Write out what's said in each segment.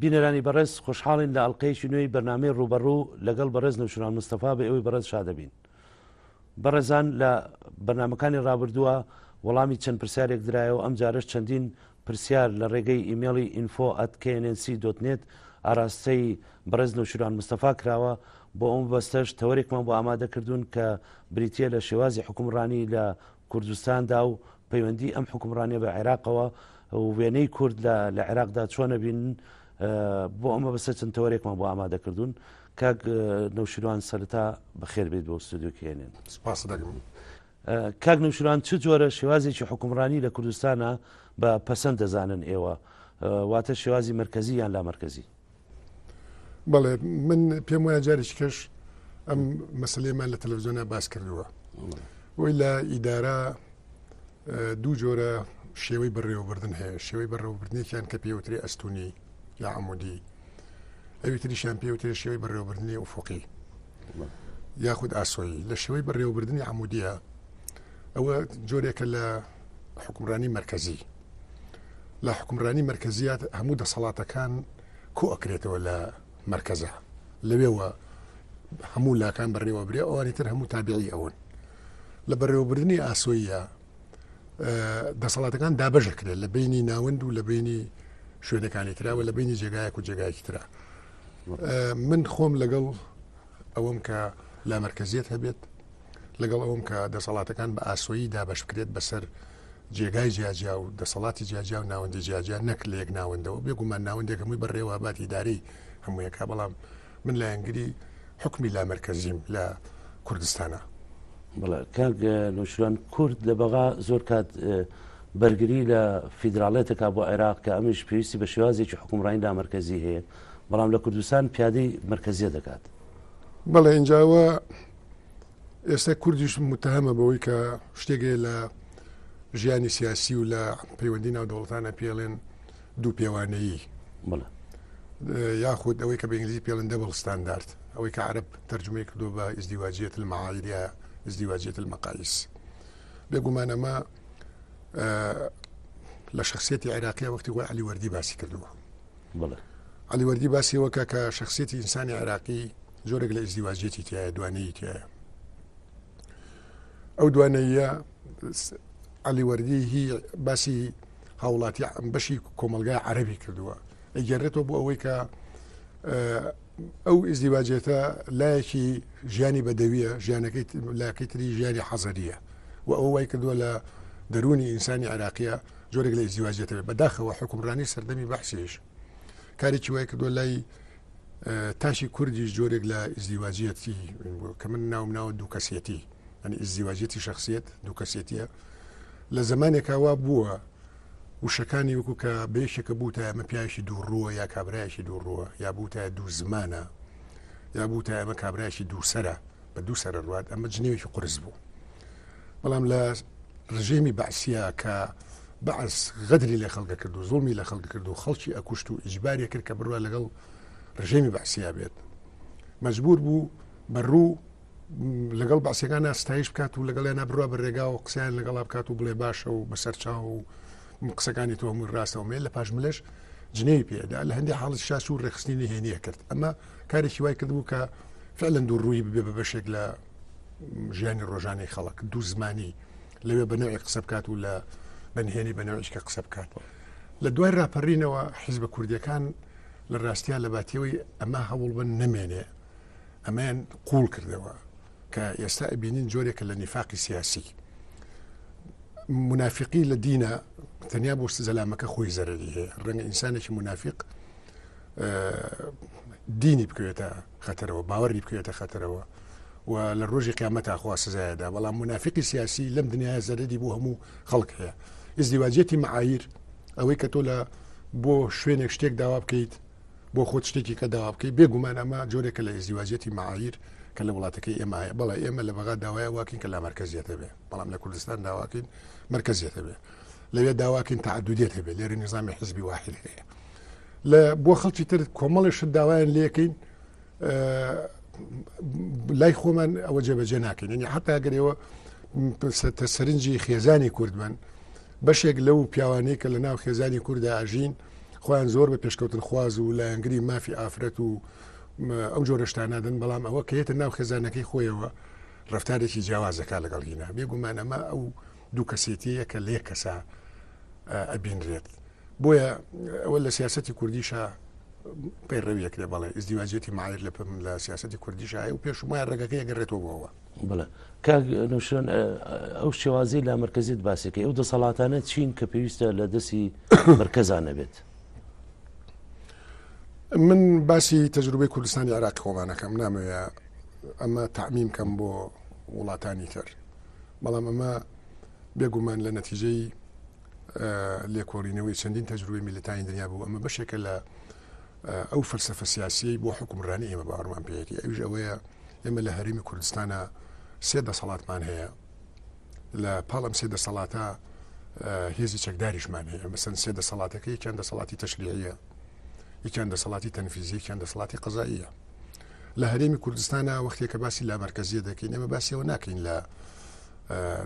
بینەرانی بەڕێز خۆشحاڵین لە ئەڵلقەیەکی نوێی بەرنامەی ڕوبەڕوو لەگەڵ بەڕێز نەوشیروان مستەفا بە ئەوەی بەڕێز شادەبین. بەڕێزان لە بەرنامەکانی ڕابردووە وەڵامی چەند پرسیارێک درایەوە، ئەم جارش چەندین پرسیار لە ڕێگەی ئیمێڵی info@knc.net ئاراستەی بەڕێز نەوشیروان مستەفا کراوە. بۆ ئەم بەستەش تەوەرێکمان بۆ ئامادەکردوون کە بریتە لە شێوازی حکومڕانی لە کوردستاندا و پەیوەندی ئەم حکومڕانیە بە عێراقەوە و وێنەی کورد لە عێراقدا چۆنە بین. بۆ ئەمە بەسەر چەند تەوەرێکمان بۆ ئامادەکردوون. کاک نەوشیروان سەرەتا بەخێر بێت بۆ ستودیۆکێنێن. کاک نەوشیروان چ جۆرە شێوازێکی حکومڕانی لە کوردستانە بە پەسەند دەزانن ئێوە، واتە شێوازی مرکزی یان لا مرکزی؟ بەڵێ من پێم وایە جارێکی کەش ئەم مەسلەیەمان لە تەلەڤیزیۆنە باس کردووە. وی لە ئیدارە دوو جۆرە شێوەی بەڕێوەبردن هەیە. شێوەی بەڕێوەبردنێکیان کە پێوتری ئەستونی یا عەمودی، ئەوی تریشیان پێوترێ شێوەی بەڕێوەبردنی ئوفوقی یاخود ئاسۆیی. لە شێوەی بەڕێوەبردنی عەمودیە ئەوە جۆرێکە لە حکومڕانی مرکزی. لە حکومڕانی مرکزیات هەموو دەسەڵاتەکان کۆ ئەکرێتەوە لە مرکزە، لەوێوە هەموو لاکان بەڕێوەبرێ، ئەوانی تر هەموو تابعی ئەون. لە بەڕێوەبردننی ئاسۆیە دەسەڵاتەکان دابەژەکرێت لە بینی ناوەند و لە بینی شوێنەکانی تراوە، لە بینی جێگایەک و جێگایەکی ترا. من خۆم لەگەڵ ئەوەم کە لا مرکزیت هەبێت، لەگەڵ ئەوم کە دەسەڵاتەکان بە ئاسۆیی دابەش بکرێت بەسەر جێگای جیاجیا و دەسەڵاتی جیاجیا و ناوەندی جیاجیا، نەک لە یەک ناوەندەوە. بێگومان ناوەندێک هەمووی بەڕێوە باتی دارەی هەموویەکە، بەڵام من لە ئەنگری حکمی لا مرکزیم لە کوردستانە. بەڵێ کاک نەوشیروان، کورد لە بەغا زۆر کات بەرگری لە فیدراڵێتەکە بۆ عێراق کە ئەمیش پێویستی بە شێوازێکی حکومڕانی لا مرکزی هەیە، بەڵام لە کوردستان پیادەی مرکزیە دەکات. بەڵێ اینجاوە ئێستا کوردیش متهمە بەوەی کە شتێکێ لە ژیانی سیاسی و لە پەیوەندی ناودەوڵەتانە پێڵێن دوو پێوانەیی، یاخود ئەوەی کە بە ئینگلیزی پێڵێن دەبڵ ستاندارد، ئەوەی کە عەرەب تەرجمەی کردو بە ئیزدیواجیەت المەعایر یا ئیزدیواجیەت المەقایس. بێگومان ئەمە لە شخصیەتی عێراقیە وەختی خۆی عەلی وەردی باسی کردووە. عەلی وەردی باسی وەکە کە شخصیەتی ئینسانی عێراقی زۆرێک لە ئیزدیواجیەتی تایە، دوانەیی تایە. ئەو دوانەیە عەلی وەردی هی باسی هاوڵاتی بەشی کۆمەلگای عەرەبی کردووە، ئەگەڕێتەوە بۆ ئەوەی کە ئەو ئیزدیواجێتە لایەکی ژیانی بەدەویە، ژیانەکەی لاکەی تری ژیانی حەزەریە، و ئەو وای کردووە لە دەرونی ئینسانی عێراقیە جۆرێک لە ئیزدیواجێتەوە. بەداخەوە حکومڕانی سەردەمی بەحسیش کارێکی وای کردووە لای تاشی کوردیش جۆرێک لە ئیزدیواجیەتی کە من ناوم دوو کەسێتی، ئەنی ئیزدیواجێتی شخصیت دوو کەسێتیە. لە زمانێکا وا بووە وشەکانی وەکو کە بێشێکە بووتە ئەمە پیاوێکی دوو ڕووە یا کابرایەکی دوو ڕووە، یا بووتە دوو زمانە، یا بووتە ئەمە کابرایەکی دوو سەرە بە دوو سەرە ڕوات، ئەمە جنێوێکی قورس بوو. بەڵام لە ڕژێمی بەعسیە کە بەعس غەدری لە خەڵکە کرد و زوڵمی لە خەڵکە کرد و خەڵکی ئەکوشت و ئیجباری کرد کە بڕوە لەگەڵ ڕژێمی بەعسیە بێت، مەجبور بوو بەڕوو لەگەڵ بەعسیەکانە ستایش بکات و لەگەڵیانە بڕوا بەڕێگا و قسەیان لەگەڵا بکات و بڵێ باشە و بەسەر چاو و قسەکانی تۆ هەمووی ڕاستەوە مێ لە پاشملش جنێوی پێدا لە هەندی حاڵت شاش و ڕێخستنی هێنیە کرد. ئەمە کارێکی وای کردبوو کە فعلەن دوو ڕووی ببێ بە بەشێک لە ژیانی ڕۆژانەی خەڵک، دوو زمانی لەوێ بەنەوەی قسە بکات و لە بەنهێنی بەنەوەیشکە قسە بکات. لە دوای ڕاپەڕینەوە حیزبە کوردیەکان لە ڕاستیە لە باتیەوەی ئەمە هەوڵ بن نەمێنێ، ئەمەیان قوڵ کردەوە کە ئێستا ئەبینین جۆرێکە لە نیفاقی سیاسی. منافقی لە دینە تەنیا بۆ زەلامەکە خۆی زەرەری هەیە، ڕەنگە ئینسانێکی منافق دینی بکوێتە خەتەرەوە، باوەڕی بکوێتە خەتەرەوە و لە ڕۆژی قیامەتا خوا سزایەدا. بەڵام منافقی سیاسی لەم دنیاە زەرەری بۆ هەموو خەڵک هەیە. ئیزدیواجێتی مەعایر ئەوەی کە تۆ لە بۆ شوێنێک شتێک داوا بکەیت، بۆ خۆت شتێکی کە داوا بکەیت، بێگومان ئەمە جۆرێکە لە ئیزدیواجێتی مەعایر کە لە وڵاتەکەی ئێمایە. بەڵێ ئێمە لە بەغا داوایە واکەین کە لا مرکزیەتە بێ، بەڵام لە کوردستان داواکەین مرکزیەتە بێ، لەوێ داواکەین تعدودیەت هەبێ، لێرە نیزامی حزبی واحد هەیە. لە بۆ خەڵکی تر کۆمەڵیشت داوایان لێکەین لای خۆمان ئەوە جێبەجێ ناکەین. یعنی حتا ئەگەرەوە سەرنجی خێزانی کوردمان بەشێک لەو پیاوانەی کە لە ناو خێزانی کووردا ئاژین خۆیان زۆر بە پێشکەوتن خواز و لایەنگری مافی ئافرەت و ئەو جۆرە شتانادن بەڵام ئەوە کەیتە ناو خێزانەکەی خۆیەوە ڕفتارێکی جیاوازەکە لەگەڵ هینە بێگومان ئەمە ئەو دوو کەسێتیە کە لێ کەسا ئەبینرێت بۆیە ئەوە لە سیاسەتی کوردیشە پەیڕەویەک لێ بەڵێ ئیزدیواجێتی معایر لە سیاسەتی کوردیشایە و پێشمای ڕێگەکەی گەڕێتەوە بۆەوە بڵێ کاک نووشن ئەو شێوازی لە مرکزیت باسێکی ئەو دەسەڵاتانە چین کە پێویستە لە دەستی مرکزانە بێت من باسی تەجروبەی کوردستانی عێراق خۆمانەکەم نامەوێت ئەمە تعمیم کەم بۆ وڵاتانی تر بەڵام ئەمە بێگومان لە نەتیجەی لێکۆڕینەوەی چەندین تەجروبەی میلەتانی دنیا بوو ئەمە بەشێکە لە ئەو فەلسەفە سیاسی بۆ حکومڕانی ئێمە باوەڕمان پێێتی ئەوش ئەوەیە ئێمە لە هەرێمی کوردستانە سێ دەسەڵاتمان هەیە لە پاڵم سێ دەسەڵاتە هێزی چەکداریشمان هەیە مەسەن سێ دەسەڵاتەکە یەکیان دەسەڵاتی تەشریعیە یەکیان دەسەڵاتی تەنفیزی یەکیان دەسەڵاتی قەزاییە لە هەرێمی کوردستانە وەختێکە باسی لا مەرکەزیە دەکەین ئێمە باسیەوە ناکەین لە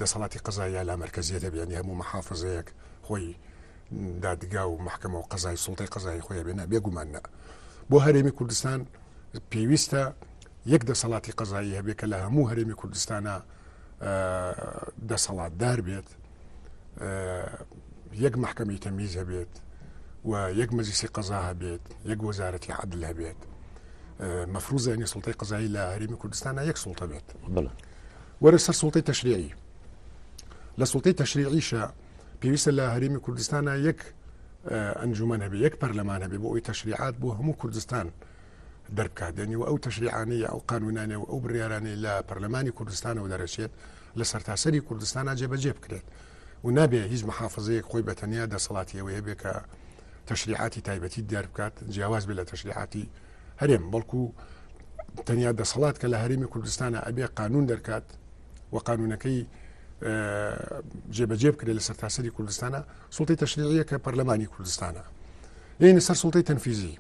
دەسەڵاتی قەزاییە لا مەرکەزیە دەبێن هەموو محافظەیەک خۆی دادگا و محکەمە و قەزای سوڵتەی قەزایی خۆی بێنە بێگومان نە بۆ هەرێمی کوردستان پێویستە یەک دەسەڵاتی قەزایی هەبێ کە لە هەموو هەرێمی کوردستانە دەسەڵاتدار بێت یەک محکەمەی تەمیز هەبێت و یەک مەجلیسی قەزا هەبێت یەک وەزارەتی عەدل هەبێت مەفروضە ینی سوڵتەی قەزایی لە هەرێمی کوردستانە یەک سوڵتە بێت وەرە سەر سوڵتەی تەشریعی لە سوڵتەی تەشریعیشە پێویستە لە هەرێمی کوردستانە یەک ئەنجومەن هەبێ یەک پەرلەمان هەبێ بۆ ئەوی تەشریعات بۆ هەموو کوردستان دەربکات دەنی و ئەو تەشریعانەی ئەو قانونانێ و ئەو بڕیارانەی لە پەرلەمانی کوردستانەوە دەرەچێت لە سەرتاسەری کوردستانە جێبەجێ بکرێت و نابێ هیچ محافظەیەک خۆی بەتەنیا دەسەڵاتی ئەوەی هەبێ کە تەشریعاتی تایبەتی دیار بکات جیاواز بێ لە تەشریعاتی هەرێم بەڵکو تەنیا دەسەڵات کە لە هەرێمی کوردستانە ئەبێ قانون دەرکات و قانونەکەی جێبەجێ بکرێت لە سەرتاسەری کوردستانە سوڵتەی تەشریعیە کە پەرلەمانی کوردستانە یعنی سەر سوڵتەی تەنفیزی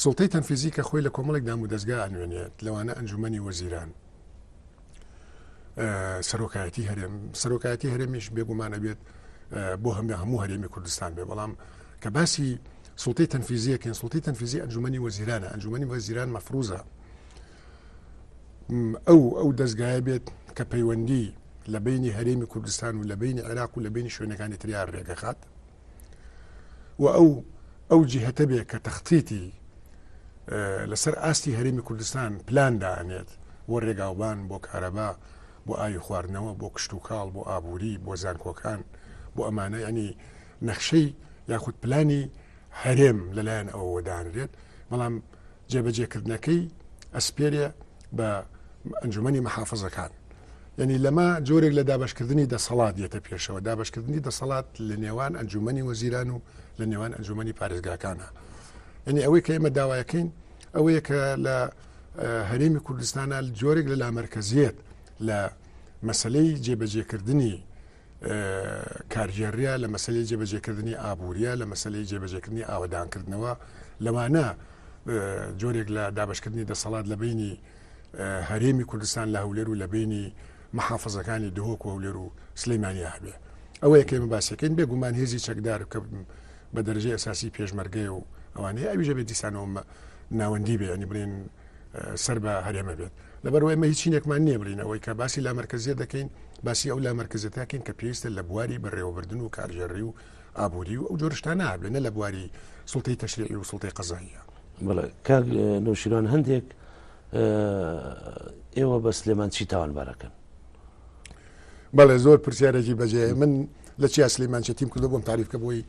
سوڵتەی تەنفیزی کە خۆی لە کۆمەڵێک دام و دەستگا ئەنوێنێت لەوانە ئەنجومەنی وەزیران سەرۆکایەتی هەرێمیش بێگومانە بێت بۆ هەموو هەرێمی کوردستان بێ بەڵام کە باسی سوڵتەی تەنفیزیەکەن سوڵتەی تەنفیزی ئەنجومەنی وەزیرانە ئەنجومەنی وەزیران مەفروضە ئەو دەستگایە بێت کە پەیوەندی لە بینی هەرێمی کوردستان و لە بینی عێراق و لە بینی شوێنەکانی تریار ڕێگەخات و ئەو جیهەتە بێ کە تەختیتی لەسەر ئاستی هەرێمی کوردستان پلان دانێت بۆ ڕێگاوبان بۆ کارەبا بۆ ئاوی خواردنەوە بۆ کشت و کاڵ بۆ ئابووری بۆ زانکۆکان بۆ ئەمانە ینی نەخشەی یاخود پلانی هەرێم لەلایەن ئەوە وەدانرێت بەڵام جێبەجێکردنەکەی ئەسپێرێ بە ئەنجومەنی محافظەکان یعنی لەمە جۆرێک لە دابشکردنی دەسەڵات دێتە پێشەوە دابشکردنی دەسەڵات لە نێوان ئەنجومەنی وەزیران و لە نێوان ئەنجومەنی پارێزگاکانە یعنی ئەوەی کە ئێمە داوایەکەین ئەوەیە کە لە هەرێمی کوردستانە جۆرێک لە لامەرکەزیەت لە مەسلەی جێبەجێکردنی کارژێڕیە لە مەسلەی جێبەجێکردنی ئابووریە لە مەسلەی جێبەجێکردنی ئاوەدانکردنەوە لەوانە جۆرێک لە دابشکردنی دەسەڵات لە بینی هەرێمی کوردستان لە هەولێر و لە بینی محافظەکانی دهۆک و هەولێر و سلەیمانیا هەبێ ئەوەیە کە ئێمە باسەکەین بێگومان هێزی چەکدار کە بە دەرەجەی ئەساسی پێشمەرگەی و ئەوانەیە ئەویژە بێت دیسانەوە ناوەندی بێ ئەنی بڵێن سەر بە هەرێمە بێت لەبەرەوە ئێمە هیچ چینێکمان نییە بڵین ئەوەی کە باسی لا مەرکەزیە دەکەین باسی ئەو لا مەرکەزیەتاکەین کە پێویستە لە بواری بەڕێوەبردن و کارژێڕی و ئابووری و ئەو جۆرشتان نابێنە لە بواری سوڵتەی تەشریعی و سوڵتەی قەزاییە بەڵێ کاک نەوشیروان هەندێک ئێوە بە سلێمان چی تاوانبارەکەن بەڵێ زۆر پرسیارێکی بەجێ من لە چیا سلێمانچێتیم کردو بۆم تاریفکە بۆی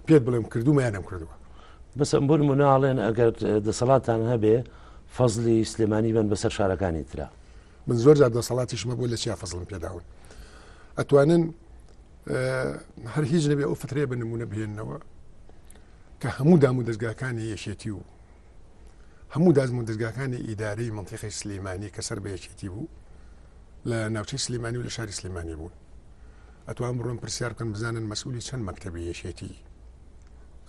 پێت بڵێم کردومە یانم کردووە بەس بۆ نمونەڵێن ئەگەر دەسەڵاتان هەبێ فەزلی سلێمانی بن بەسەر شارەکانی ترا من زۆر جار دەسەڵاتیشمە بۆ لە چیا فەزڵم پێداون ئەتوانن هەر هیچ نەبێ ئەو فترەیە بە نمونە بهێننەوە کە هەموو دام و دەستگاکانی یەکێتی و هەموو دازم و دەستگاکانی ئیدارەی منتیقی سلێمانی کە سەر بە یەکێتی بوو لە ناوچەی سلێمانی و لە شاری سلێمانی بوون ئەتوان بڕۆن پرسیار بکەن بزانن مەسئولی چەند مەکتەبی یەکێتی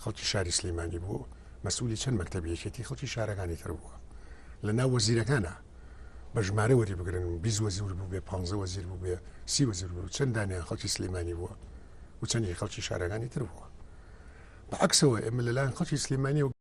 خەڵکی شاری سلێمانی بوو مەسئولی چەند مەکتەبی یەکێتی خەڵکی شارەکانی تر بووە لە ناو وەزیرەکانە بە ژمارە وەری بگرن 20 وەزیر بوو بێ 15 وەزیر بوو بێ 30 وەزیر بوو چەند دانیان خەڵکی سلێمانی بووە و چەندی خەڵکی شارەکانی تر بووە بەعکسەوە ئێمە لەلایەن خەڵکی سلێمانی